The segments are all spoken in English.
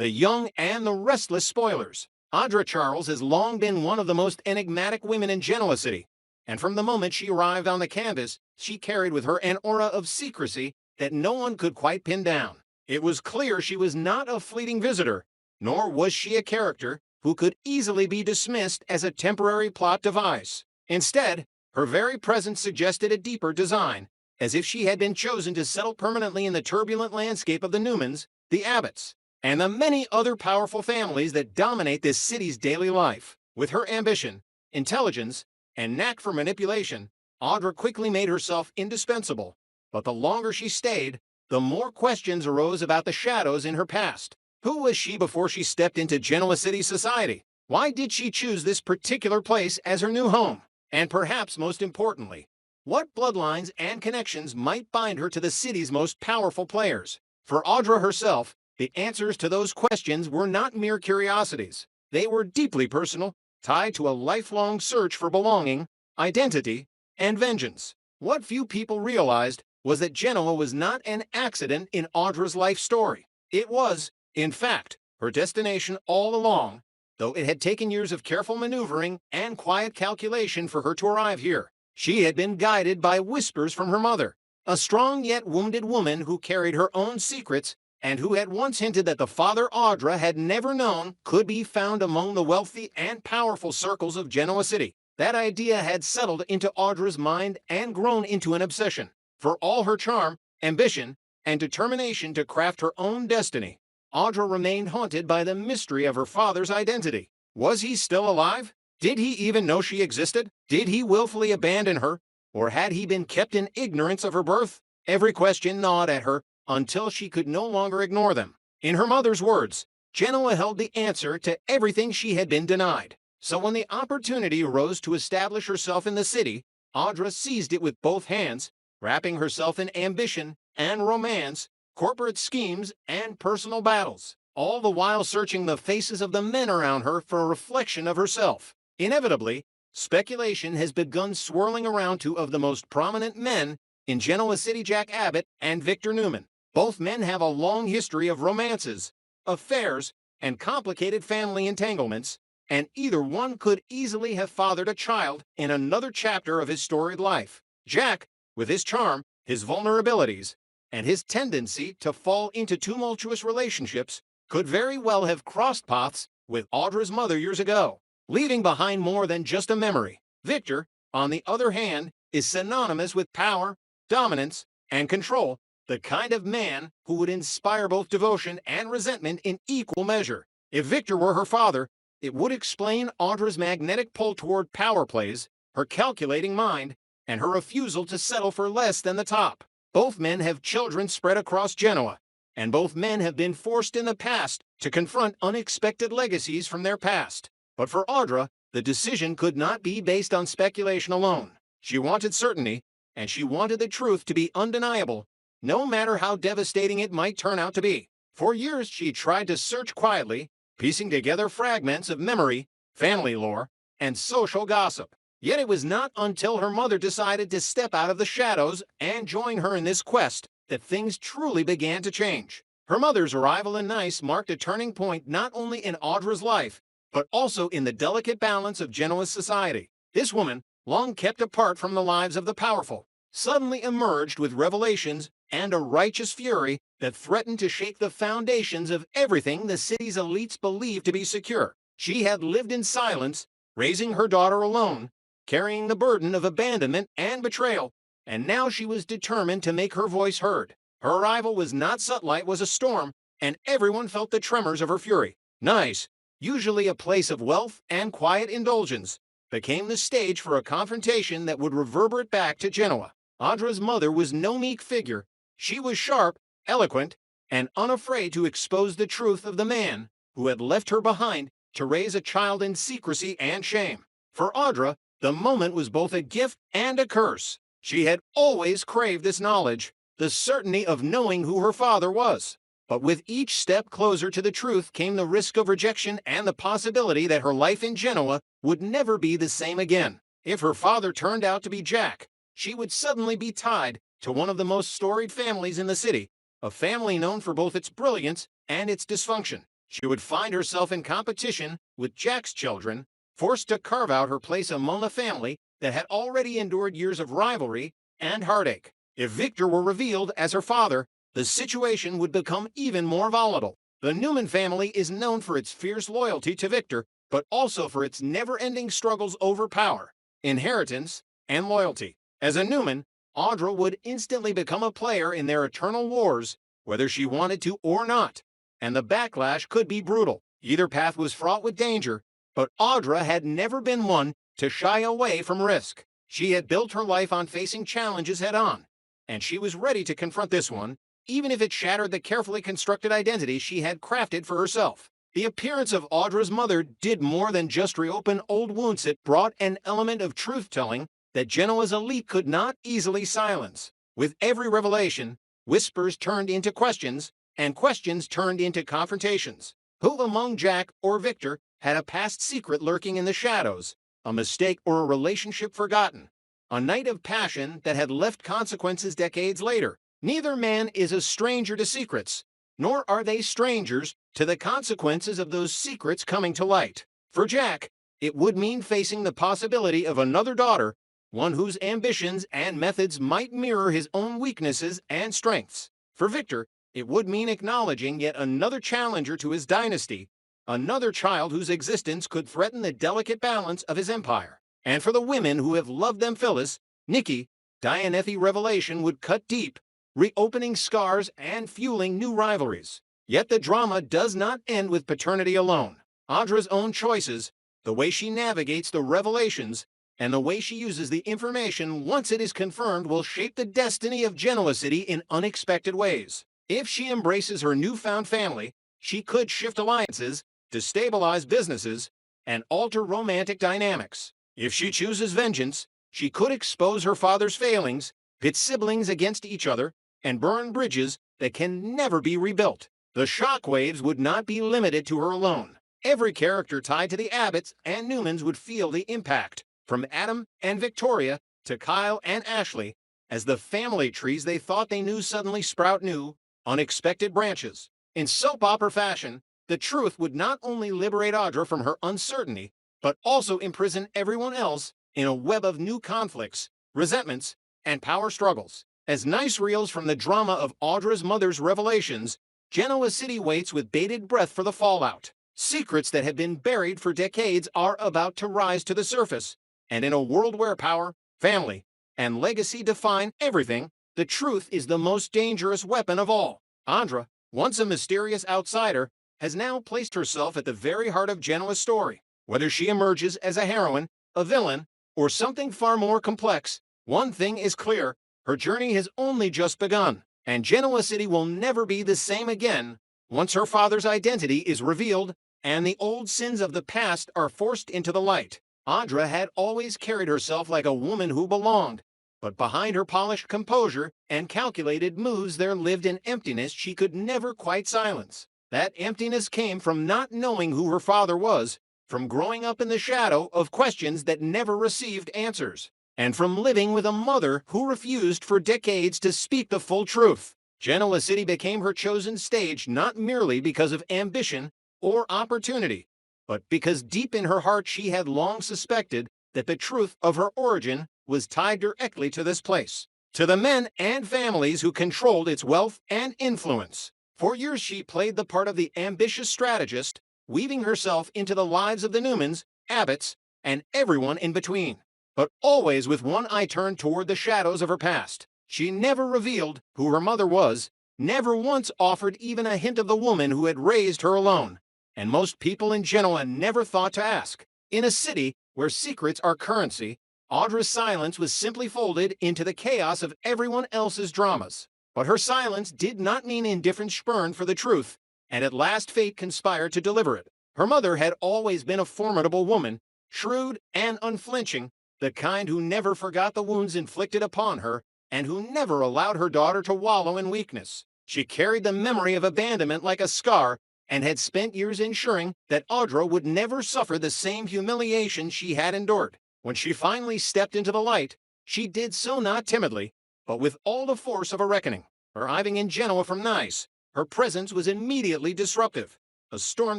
the young, and the restless spoilers. Audra Charles has long been one of the most enigmatic women in Genoa City, and from the moment she arrived on the canvas, she carried with her an aura of secrecy that no one could quite pin down. It was clear she was not a fleeting visitor, nor was she a character who could easily be dismissed as a temporary plot device. Instead, her very presence suggested a deeper design, as if she had been chosen to settle permanently in the turbulent landscape of the Newmans, the Abbotts, and the many other powerful families that dominate this city's daily life. With her ambition, intelligence, and knack for manipulation, Audra quickly made herself indispensable. But the longer she stayed, the more questions arose about the shadows in her past. Who was she before she stepped into Genoa City society? Why did she choose this particular place as her new home? And perhaps most importantly, what bloodlines and connections might bind her to the city's most powerful players? For Audra herself, the answers to those questions were not mere curiosities. They were deeply personal, tied to a lifelong search for belonging, identity, and vengeance. What few people realized was that Genoa was not an accident in Audra's life story. It was, in fact, her destination all along, though it had taken years of careful maneuvering and quiet calculation for her to arrive here. She had been guided by whispers from her mother, a strong yet wounded woman who carried her own secrets and who had once hinted that the father Audra had never known could be found among the wealthy and powerful circles of Genoa City. That idea had settled into Audra's mind and grown into an obsession. For all her charm, ambition, and determination to craft her own destiny, Audra remained haunted by the mystery of her father's identity. Was he still alive? Did he even know she existed? Did he willfully abandon her? Or had he been kept in ignorance of her birth? Every question gnawed at her until she could no longer ignore them. In her mother's words, Genoa held the answer to everything she had been denied. So when the opportunity arose to establish herself in the city, Audra seized it with both hands, wrapping herself in ambition and romance, corporate schemes, and personal battles, all the while searching the faces of the men around her for a reflection of herself. Inevitably, speculation has begun swirling around two of the most prominent men in Genoa City: Jack Abbott and Victor Newman. Both men have a long history of romances, affairs, and complicated family entanglements, and either one could easily have fathered a child in another chapter of his storied life. Jack, with his charm, his vulnerabilities, and his tendency to fall into tumultuous relationships, could very well have crossed paths with Audra's mother years ago, leaving behind more than just a memory. Victor, on the other hand, is synonymous with power, dominance, and control, the kind of man who would inspire both devotion and resentment in equal measure. If Victor were her father, it would explain Audra's magnetic pull toward power plays, her calculating mind, and her refusal to settle for less than the top. Both men have children spread across Genoa, and both men have been forced in the past to confront unexpected legacies from their past. But for Audra, the decision could not be based on speculation alone. She wanted certainty, and she wanted the truth to be undeniable, no matter how devastating it might turn out to be. For years she tried to search quietly, piecing together fragments of memory, family lore, and social gossip. Yet it was not until her mother decided to step out of the shadows and join her in this quest that things truly began to change. Her mother's arrival in Nice marked a turning point not only in Audra's life, but also in the delicate balance of Genoa's society. This woman, long kept apart from the lives of the powerful, suddenly emerged with revelations and a righteous fury that threatened to shake the foundations of everything the city's elites believed to be secure. She had lived in silence, raising her daughter alone, carrying the burden of abandonment and betrayal, and now she was determined to make her voice heard. Her arrival was not subtle, it was a storm, and everyone felt the tremors of her fury. Nice, usually a place of wealth and quiet indulgence, became the stage for a confrontation that would reverberate back to Genoa. Audra's mother was no meek figure. She was sharp, eloquent, and unafraid to expose the truth of the man who had left her behind to raise a child in secrecy and shame. For Audra, the moment was both a gift and a curse. She had always craved this knowledge, the certainty of knowing who her father was. But with each step closer to the truth came the risk of rejection and the possibility that her life in Genoa would never be the same again. If her father turned out to be Jack, she would suddenly be tied to one of the most storied families in the city, a family known for both its brilliance and its dysfunction. She would find herself in competition with Jack's children, forced to carve out her place among a family that had already endured years of rivalry and heartache. If Victor were revealed as her father, the situation would become even more volatile. The Newman family is known for its fierce loyalty to Victor, but also for its never-ending struggles over power, inheritance, and loyalty. As a Newman, Audra would instantly become a player in their eternal wars, whether she wanted to or not, and the backlash could be brutal. Either path was fraught with danger, but Audra had never been one to shy away from risk. She had built her life on facing challenges head-on, and she was ready to confront this one, even if it shattered the carefully constructed identity she had crafted for herself. The appearance of Audra's mother did more than just reopen old wounds. It brought an element of truth-telling that Genoa's elite could not easily silence. With every revelation, whispers turned into questions, and questions turned into confrontations. Who among Jack or Victor had a past secret lurking in the shadows, a mistake or a relationship forgotten, a night of passion that had left consequences decades later? Neither man is a stranger to secrets, nor are they strangers to the consequences of those secrets coming to light. For Jack, it would mean facing the possibility of another daughter, one whose ambitions and methods might mirror his own weaknesses and strengths. For Victor, it would mean acknowledging yet another challenger to his dynasty, another child whose existence could threaten the delicate balance of his empire. And for the women who have loved them Phyllis, Nikki, Dianethi revelation would cut deep, reopening scars and fueling new rivalries. Yet the drama does not end with paternity alone. Audra's own choices, the way she navigates the revelations, and the way she uses the information once it is confirmed will shape the destiny of Genoa City in unexpected ways. If she embraces her newfound family, she could shift alliances, destabilize businesses, and alter romantic dynamics. If she chooses vengeance, she could expose her father's failings, pit siblings against each other, and burn bridges that can never be rebuilt. The shockwaves would not be limited to her alone. Every character tied to the Abbotts and Newmans would feel the impact, from Adam and Victoria to Kyle and Ashley, as the family trees they thought they knew suddenly sprout new, unexpected branches. In soap opera fashion, the truth would not only liberate Audra from her uncertainty, but also imprison everyone else in a web of new conflicts, resentments, and power struggles. As nice reels from the drama of Audra's mother's revelations, Genoa City waits with bated breath for the fallout. Secrets that have been buried for decades are about to rise to the surface, and in a world where power, family, and legacy define everything, the truth is the most dangerous weapon of all. Audra, once a mysterious outsider, has now placed herself at the very heart of Genoa's story. Whether she emerges as a heroine, a villain, or something far more complex, one thing is clear: her journey has only just begun, and Genoa City will never be the same again once her father's identity is revealed and the old sins of the past are forced into the light. Audra had always carried herself like a woman who belonged, but behind her polished composure and calculated moves there lived an emptiness she could never quite silence. That emptiness came from not knowing who her father was, from growing up in the shadow of questions that never received answers, and from living with a mother who refused for decades to speak the full truth. Genoa City became her chosen stage not merely because of ambition or opportunity, but because deep in her heart she had long suspected that the truth of her origin was tied directly to this place, to the men and families who controlled its wealth and influence. For years she played the part of the ambitious strategist, weaving herself into the lives of the Newmans, Abbotts, and everyone in between. But always with one eye turned toward the shadows of her past. She never revealed who her mother was, never once offered even a hint of the woman who had raised her alone. And most people in Genoa never thought to ask. In a city where secrets are currency, Audra's silence was simply folded into the chaos of everyone else's dramas. But her silence did not mean indifference spurned for the truth, and at last fate conspired to deliver it. Her mother had always been a formidable woman, shrewd and unflinching, the kind who never forgot the wounds inflicted upon her, and who never allowed her daughter to wallow in weakness. She carried the memory of abandonment like a scar, and had spent years ensuring that Audra would never suffer the same humiliation she had endured. When she finally stepped into the light, she did so not timidly, but with all the force of a reckoning. Arriving in Genoa from Nice, her presence was immediately disruptive. a storm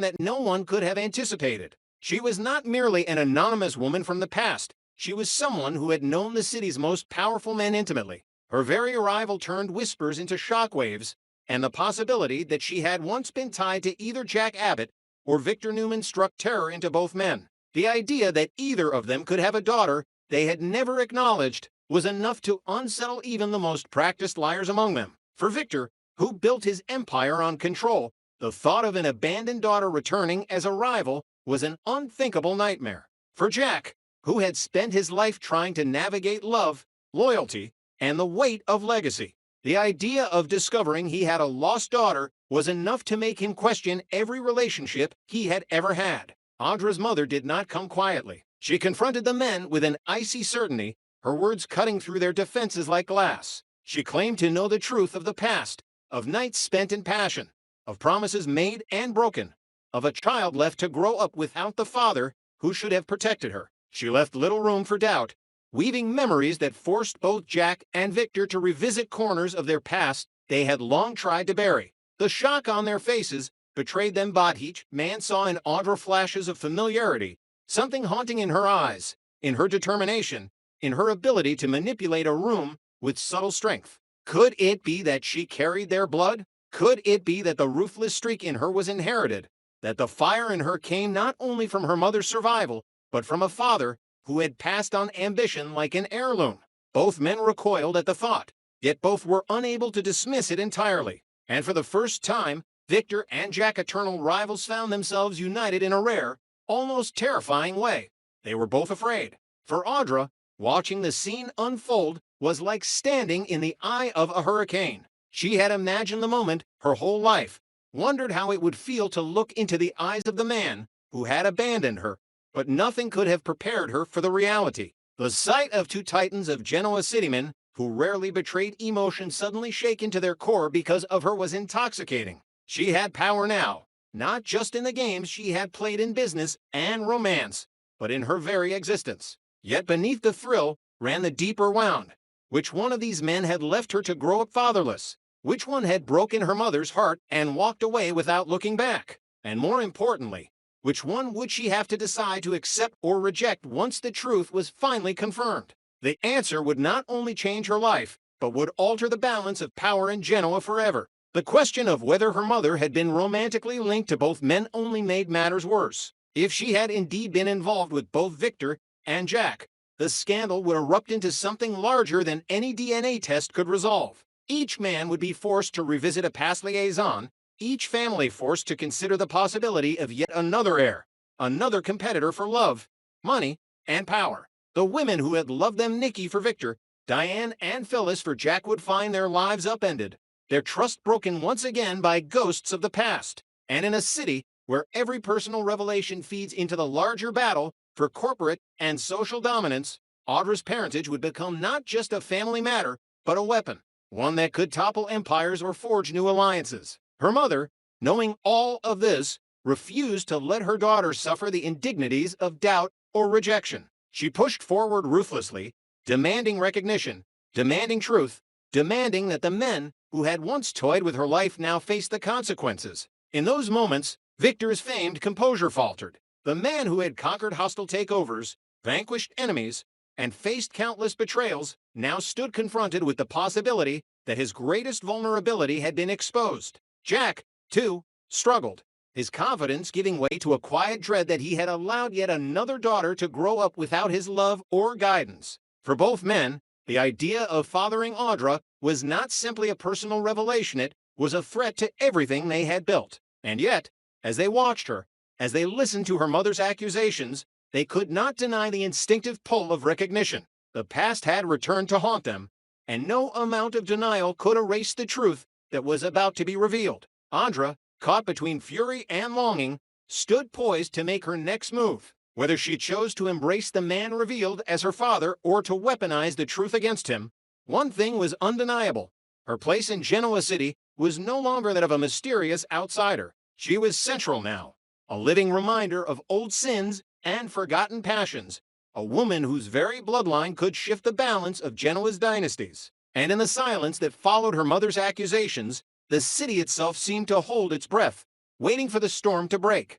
that no one could have anticipated. She was not merely an anonymous woman from the past. She was someone who had known the city's most powerful men intimately. Her very arrival turned whispers into shockwaves, and the possibility that she had once been tied to either Jack Abbott or Victor Newman struck terror into both men. The idea that either of them could have a daughter they had never acknowledged was enough to unsettle even the most practiced liars among them. For Victor, who built his empire on control, the thought of an abandoned daughter returning as a rival was an unthinkable nightmare. For Jack, who had spent his life trying to navigate love, loyalty, and the weight of legacy, the idea of discovering he had a lost daughter was enough to make him question every relationship he had ever had. Audra's mother did not come quietly. She confronted the men with an icy certainty, her words cutting through their defenses like glass. She claimed to know the truth of the past, of nights spent in passion, of promises made and broken, of a child left to grow up without the father who should have protected her. She left little room for doubt, weaving memories that forced both Jack and Victor to revisit corners of their past they had long tried to bury. The shock on their faces betrayed them, but each man saw in Audra flashes of familiarity, something haunting in her eyes, in her determination, in her ability to manipulate a room with subtle strength. Could it be that she carried their blood? Could it be that the ruthless streak in her was inherited, that the fire in her came not only from her mother's survival, but from a father who had passed on ambition like an heirloom? Both men recoiled at the thought, yet both were unable to dismiss it entirely. And for the first time, Victor and Jack, eternal rivals, found themselves united in a rare, almost terrifying way. They were both afraid. For Audra, watching the scene unfold was like standing in the eye of a hurricane. She had imagined the moment her whole life, wondered how it would feel to look into the eyes of the man who had abandoned her, but nothing could have prepared her for the reality. The sight of two titans of Genoa citymen who rarely betrayed emotion suddenly shaken to their core because of her was intoxicating. She had power now, not just in the games she had played in business and romance, but in her very existence. Yet beneath the thrill ran the deeper wound. Which one of these men had left her to grow up fatherless? Which one had broken her mother's heart and walked away without looking back? And more importantly, which one would she have to decide to accept or reject once the truth was finally confirmed? The answer would not only change her life, but would alter the balance of power in Genoa forever. The question of whether her mother had been romantically linked to both men only made matters worse. If she had indeed been involved with both Victor and Jack, the scandal would erupt into something larger than any DNA test could resolve. Each man would be forced to revisit a past liaison, each family forced to consider the possibility of yet another heir, another competitor for love, money, and power. The women who had loved them, Nikki for Victor, Diane and Phyllis for Jack, would find their lives upended, their trust broken once again by ghosts of the past. And in a city where every personal revelation feeds into the larger battle for corporate and social dominance, Audra's parentage would become not just a family matter, but a weapon, one that could topple empires or forge new alliances. Her mother, knowing all of this, refused to let her daughter suffer the indignities of doubt or rejection. She pushed forward ruthlessly, demanding recognition, demanding truth, demanding that the men who had once toyed with her life now faced the consequences. In those moments, Victor's famed composure faltered. The man who had conquered hostile takeovers, vanquished enemies, and faced countless betrayals now stood confronted with the possibility that his greatest vulnerability had been exposed. Jack, too, struggled, his confidence giving way to a quiet dread that he had allowed yet another daughter to grow up without his love or guidance. For both men, the idea of fathering Audra was not simply a personal revelation, it was a threat to everything they had built. And yet, as they watched her, as they listened to her mother's accusations, they could not deny the instinctive pull of recognition. The past had returned to haunt them, and no amount of denial could erase the truth that was about to be revealed. Audra, caught between fury and longing, stood poised to make her next move. Whether she chose to embrace the man revealed as her father or to weaponize the truth against him, one thing was undeniable. Her place in Genoa City was no longer that of a mysterious outsider. She was central now, a living reminder of old sins and forgotten passions, a woman whose very bloodline could shift the balance of Genoa's dynasties. And in the silence that followed her mother's accusations, the city itself seemed to hold its breath. waiting for the storm to break.